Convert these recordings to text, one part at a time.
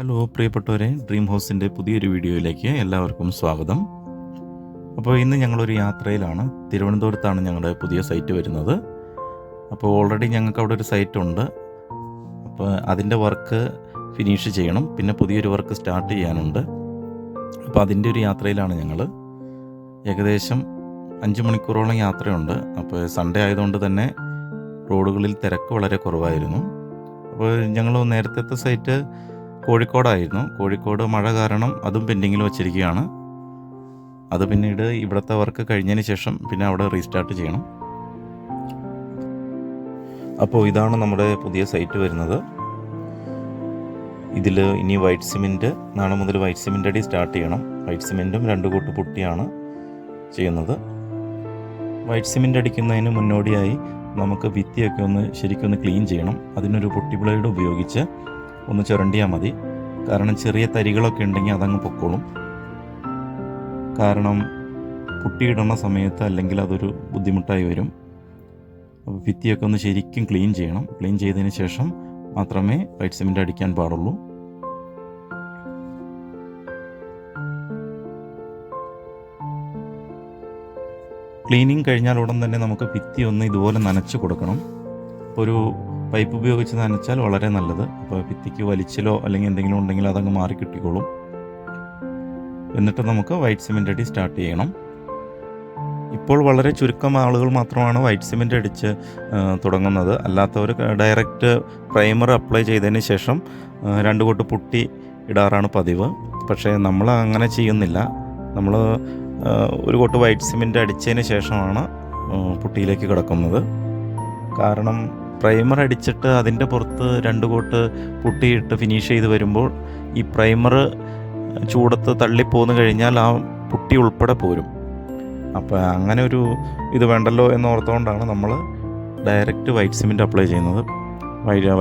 Hello പ്രിയപ്പെട്ടവരെ, dream ഹൗസിൻ്റെ പുതിയൊരു വീഡിയോയിലേക്ക് എല്ലാവർക്കും സ്വാഗതം. അപ്പോൾ ഇന്ന് ഞങ്ങളൊരു യാത്രയിലാണ്. തിരുവനന്തപുരത്താണ് ഞങ്ങളുടെ പുതിയ സൈറ്റ് വരുന്നത്. അപ്പോൾ ഓൾറെഡി ഞങ്ങൾക്ക് അവിടെ ഒരു സൈറ്റുണ്ട്. അപ്പോൾ അതിൻ്റെ വർക്ക് ഫിനിഷ് ചെയ്യണം, പിന്നെ പുതിയൊരു വർക്ക് സ്റ്റാർട്ട് ചെയ്യാനുണ്ട്. അപ്പോൾ അതിൻ്റെ ഒരു യാത്രയിലാണ് ഞങ്ങൾ. ഏകദേശം 5 മണിക്കൂറോളം യാത്രയുണ്ട്. അപ്പോൾ സൺഡേ ആയതുകൊണ്ട് തന്നെ റോഡുകളിൽ തിരക്ക് വളരെ കുറവായിരുന്നു. അപ്പോൾ ഞങ്ങൾ നേരത്തെ സൈറ്റ് കോഴിക്കോടായിരുന്നു. കോഴിക്കോട് മഴ കാരണം അതും പെൻഡിങ്ങിൽ വച്ചിരിക്കുകയാണ്. അത് പിന്നീട് ഇവിടുത്തെ വർക്ക് കഴിഞ്ഞതിന് ശേഷം പിന്നെ അവിടെ റീസ്റ്റാർട്ട് ചെയ്യണം. അപ്പോൾ ഇതാണ് നമ്മുടെ പുതിയ സൈറ്റ് വരുന്നത്. ഇതിൽ ഇനി വൈറ്റ് സിമെൻറ്റ്, നാളെ മുതൽ വൈറ്റ് സിമെൻ്റ് അടി സ്റ്റാർട്ട് ചെയ്യണം. വൈറ്റ് സിമെൻറ്റും 2 കൂട്ട് പുട്ടിയാണ് ചെയ്യുന്നത്. വൈറ്റ് സിമെൻ്റ് അടിക്കുന്നതിന് മുന്നോടിയായി നമുക്ക് ഭിത്തിയൊക്കെ ശരിക്കൊന്ന് ക്ലീൻ ചെയ്യണം. അതിനൊരു പുട്ടി ബ്ലേഡ് ഉപയോഗിച്ച് ഒന്ന് ചുരണ്ടിയാൽ മതി. കാരണം ചെറിയ തരികളൊക്കെ ഉണ്ടെങ്കിൽ അതങ്ങ് പൊക്കോളും. കാരണം പുട്ടിയിടുന്ന സമയത്ത് അല്ലെങ്കിൽ അതൊരു ബുദ്ധിമുട്ടായി വരും. അപ്പോൾ ഭിത്തിയൊക്കെ ഒന്ന് ശരിക്കും ക്ലീൻ ചെയ്യണം. ക്ലീൻ ചെയ്തതിന് ശേഷം മാത്രമേ വൈറ്റ് സിമെൻ്റ് അടിക്കാൻ പാടുള്ളൂ. ക്ലീനിങ് കഴിഞ്ഞാൽ ഉടൻ തന്നെ നമുക്ക് ഭിത്തി ഒന്ന് ഇതുപോലെ നനച്ച് കൊടുക്കണം. ഒരു പൈപ്പ് ഉപയോഗിച്ച് നനച്ചാൽ വളരെ നല്ലത്. അപ്പോൾ ഭിത്തിക്ക് വലിച്ചിലോ അല്ലെങ്കിൽ എന്തെങ്കിലും ഉണ്ടെങ്കിൽ അതങ്ങ് മാറി കിട്ടിക്കോളും. എന്നിട്ട് നമുക്ക് വൈറ്റ് സിമെൻ്റ് അടി സ്റ്റാർട്ട് ചെയ്യണം. ഇപ്പോൾ വളരെ ചുരുക്കം ആളുകൾ മാത്രമാണ് വൈറ്റ് സിമെൻ്റ് അടിച്ച് തുടങ്ങുന്നത്. അല്ലാത്തവർ ഡയറക്റ്റ് പ്രൈമർ അപ്ലൈ ചെയ്തതിന് ശേഷം 2 കൂട്ട് പുട്ടി ഇടാറാണ് പതിവ്. പക്ഷേ നമ്മൾ അങ്ങനെ ചെയ്യുന്നില്ല. നമ്മൾ 1 കൂട്ട് വൈറ്റ് സിമെൻ്റ് അടിച്ചതിന് ശേഷമാണ് പുട്ടിയിലേക്ക് കിടക്കുന്നത്. കാരണം പ്രൈമർ അടിച്ചിട്ട് അതിൻ്റെ പുറത്ത് 2 കൂട്ട് പുട്ടിയിട്ട് ഫിനിഷ് ചെയ്ത് വരുമ്പോൾ ഈ പ്രൈമർ ചൂടത്ത് തള്ളിപ്പോന്ന് കഴിഞ്ഞാൽ ആ പുട്ടി ഉൾപ്പെടെ പോരും. അപ്പോൾ അങ്ങനെ ഒരു ഇത് വേണ്ടല്ലോ എന്നോർത്തുകൊണ്ടാണ് നമ്മൾ ഡയറക്റ്റ് വൈറ്റ് സിമെൻ്റ് അപ്ലൈ ചെയ്യുന്നത്.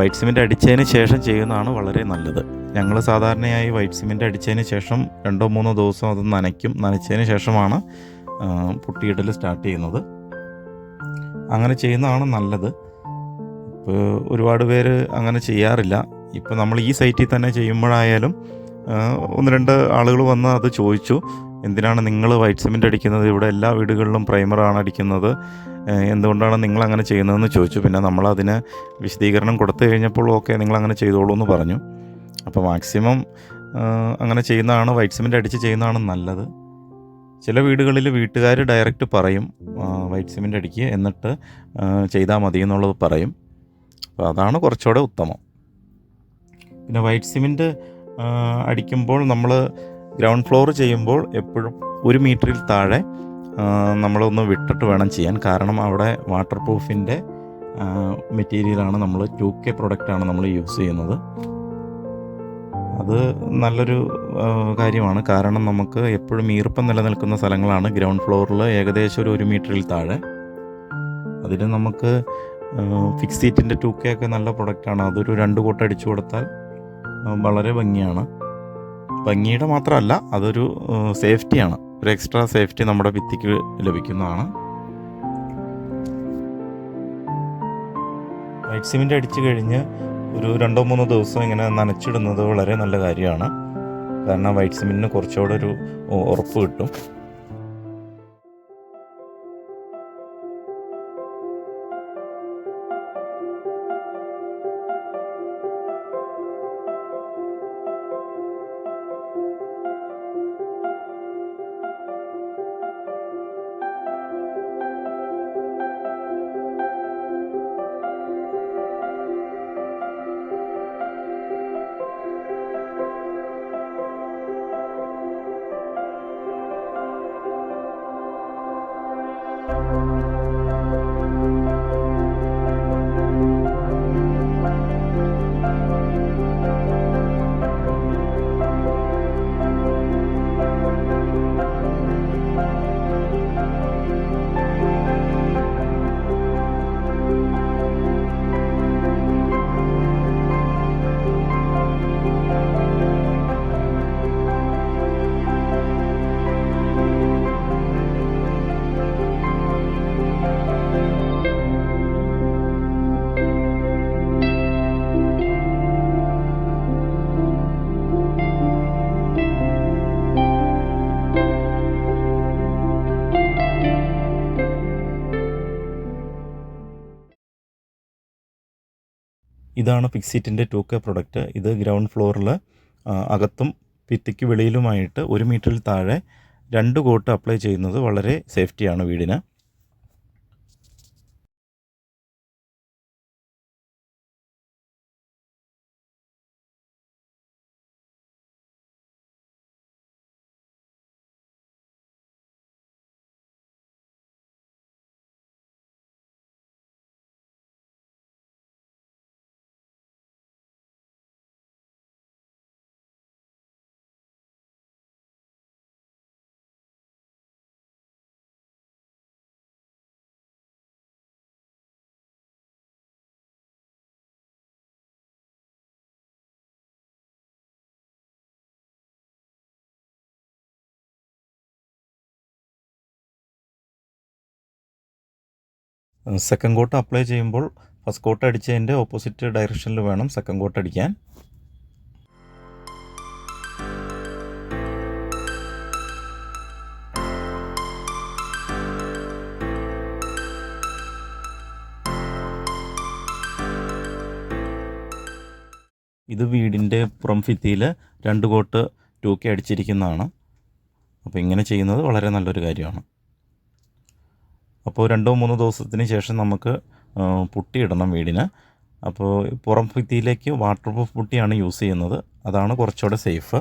വൈറ്റ് സിമെൻ്റ് അടിച്ചതിന് ശേഷം ചെയ്യുന്നതാണ് വളരെ നല്ലത്. ഞങ്ങൾ സാധാരണയായി വൈറ്റ് സിമെൻ്റ് അടിച്ചതിന് ശേഷം 2-3 ദിവസം അത് നനയ്ക്കും. നനച്ചതിന് ശേഷമാണ് പുട്ടിയിടൽ സ്റ്റാർട്ട് ചെയ്യുന്നത്. അങ്ങനെ ചെയ്യുന്നതാണ് നല്ലത്. ഇപ്പോൾ ഒരുപാട് പേര് അങ്ങനെ ചെയ്യാറില്ല. ഇപ്പോൾ നമ്മൾ ഈ സൈറ്റിൽ തന്നെ ചെയ്യുമ്പോഴായാലും 1-2 ആളുകൾ വന്ന് അത് ചോദിച്ചു, എന്തിനാണ് നിങ്ങൾ വൈറ്റ് സിമെൻ്റ് അടിക്കുന്നത്? ഇവിടെ എല്ലാ വീടുകളിലും പ്രൈമറാണ് അടിക്കുന്നത്, എന്തുകൊണ്ടാണ് നിങ്ങൾ അങ്ങനെ ചെയ്യുന്നതെന്ന് ചോദിച്ചു. പിന്നെ നമ്മളതിന് വിശദീകരണം കൊടുത്തു കഴിഞ്ഞപ്പോൾ ഓക്കെ, നിങ്ങളങ്ങനെ ചെയ്തോളൂ എന്ന് പറഞ്ഞു. അപ്പോൾ മാക്സിമം അങ്ങനെ ചെയ്യുന്നതാണ്, വൈറ്റ് സിമെൻ്റ് അടിച്ച് ചെയ്യുന്നതാണ് നല്ലത്. ചില വീടുകളിൽ വീട്ടുകാർ ഡയറക്റ്റ് പറയും വൈറ്റ് സിമെൻ്റ് അടിക്കുക, എന്നിട്ട് ചെയ്താൽ മതി എന്നുള്ളത് പറയും. അപ്പോൾ അതാണ് കുറച്ചുകൂടെ ഉത്തമം. പിന്നെ വൈറ്റ് സിമെൻ്റ് അടിക്കുമ്പോൾ നമ്മൾ ഗ്രൗണ്ട് ഫ്ലോർ ചെയ്യുമ്പോൾ എപ്പോഴും 1 മീറ്ററിൽ താഴെ നമ്മളൊന്ന് വിട്ടിട്ട് വേണം ചെയ്യാൻ. കാരണം അവിടെ വാട്ടർ പ്രൂഫിൻ്റെ മെറ്റീരിയലാണ്, നമ്മൾ 2K പ്രൊഡക്റ്റാണ് നമ്മൾ യൂസ് ചെയ്യുന്നത്. അത് നല്ലൊരു കാര്യമാണ്. കാരണം നമുക്ക് എപ്പോഴും ഈർപ്പം നിലനിൽക്കുന്ന സ്ഥലങ്ങളാണ് ഗ്രൗണ്ട് ഫ്ലോറിൽ ഏകദേശം ഒരു 1 മീറ്ററിൽ താഴെ. അതിന് നമുക്ക് ഫിക്സീറ്റിൻ്റെ 2K ഒക്കെ നല്ല പ്രൊഡക്റ്റാണ്. അതൊരു 2 കൂട്ട് അടിച്ചു കൊടുത്താൽ വളരെ ഭംഗിയാണ്. ഭംഗിയുടെ മാത്രമല്ല, അതൊരു സേഫ്റ്റിയാണ്. ഒരു എക്സ്ട്രാ സേഫ്റ്റി നമ്മുടെ ഭിത്തിക്ക് ലഭിക്കുന്നതാണ്. വൈറ്റ് സിമെൻ്റ് അടിച്ചു കഴിഞ്ഞ് ഒരു 2-3 ദിവസം ഇങ്ങനെ നനച്ചിടുന്നത് വളരെ നല്ല കാര്യമാണ്. കാരണം വൈറ്റ് സിമെൻറ്റിന് കുറച്ചുകൂടെ ഒരു ഉറപ്പ് കിട്ടും. ഇതാണ് പിക്സിറ്റിൻ്റെ 2K പ്രൊഡക്റ്റ്. ഇത് ഗ്രൗണ്ട് ഫ്ലോറിൽ അകത്തും ഭിത്തിക്ക് വെളിയിലുമായിട്ട് 1 മീറ്ററിൽ താഴെ 2 കോട്ട് അപ്ലൈ ചെയ്യുന്നത് വളരെ സേഫ്റ്റിയാണ് വീടിന്. സെക്കൻഡ് കോട്ട് അപ്ലൈ ചെയ്യുമ്പോൾ ഫസ്റ്റ് കോട്ട് അടിച്ചതിൻ്റെ ഓപ്പോസിറ്റ് ഡയറക്ഷനിൽ വേണം സെക്കൻഡ് കോട്ട് അടിക്കാൻ. ഇത് വീടിൻ്റെ പുറം ഭിത്തിയിൽ 2 കോട്ട് 2K അടിച്ചിരിക്കുന്നതാണ്. അപ്പോൾ ഇങ്ങനെ ചെയ്യുന്നത് വളരെ നല്ലൊരു കാര്യമാണ്. അപ്പോൾ 2-3 ദിവസത്തിന് ശേഷം നമുക്ക് പുട്ടിയിടണം വീടിന്. അപ്പോൾ പുറം ഭിത്തിയിലേക്ക് വാട്ടർ പ്രൂഫ് പുട്ടിയാണ് യൂസ് ചെയ്യുന്നത്. അതാണ് കുറച്ചുകൂടെ സേഫ്.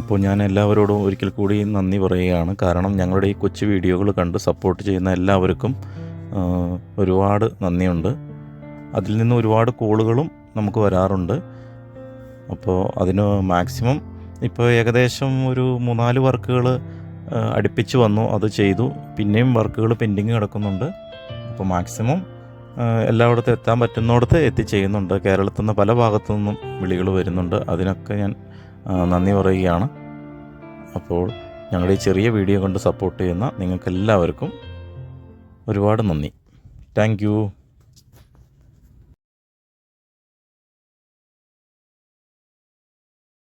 അപ്പോൾ ഞാൻ എല്ലാവരോടും ഒരിക്കൽ കൂടി നന്ദി പറയുകയാണ്. കാരണം ഞങ്ങളുടെ ഈ കൊച്ചു വീഡിയോകൾ കണ്ട് സപ്പോർട്ട് ചെയ്യുന്ന എല്ലാവർക്കും ഒരുപാട് നന്ദിയുണ്ട്. അതിൽ നിന്ന് ഒരുപാട് കോളുകളും നമുക്ക് വരാറുണ്ട്. അപ്പോൾ അതിന് മാക്സിമം ഇപ്പോൾ ഏകദേശം ഒരു 3-4 വർക്കുകൾ അടുപ്പിച്ച് വന്നു, അത് ചെയ്തു. പിന്നെയും വർക്കുകൾ പെൻഡിങ് കിടക്കുന്നുണ്ട്. അപ്പോൾ മാക്സിമം എല്ലായിടത്തും എത്താൻ പറ്റുന്നിടത്ത് എത്തിച്ചെയ്യുന്നുണ്ട്. കേരളത്തിൽ നിന്ന് പല ഭാഗത്തു നിന്നും വിളികൾ വരുന്നുണ്ട്. അതിനൊക്കെ ഞാൻ നന്ദി പറയുകയാണ്. അപ്പോൾ ഞങ്ങളുടെ ഈ ചെറിയ വീഡിയോ കൊണ്ട് സപ്പോർട്ട് ചെയ്യുന്ന നിങ്ങൾക്കെല്ലാവർക്കും ഒരുപാട് നന്ദി. Thank you.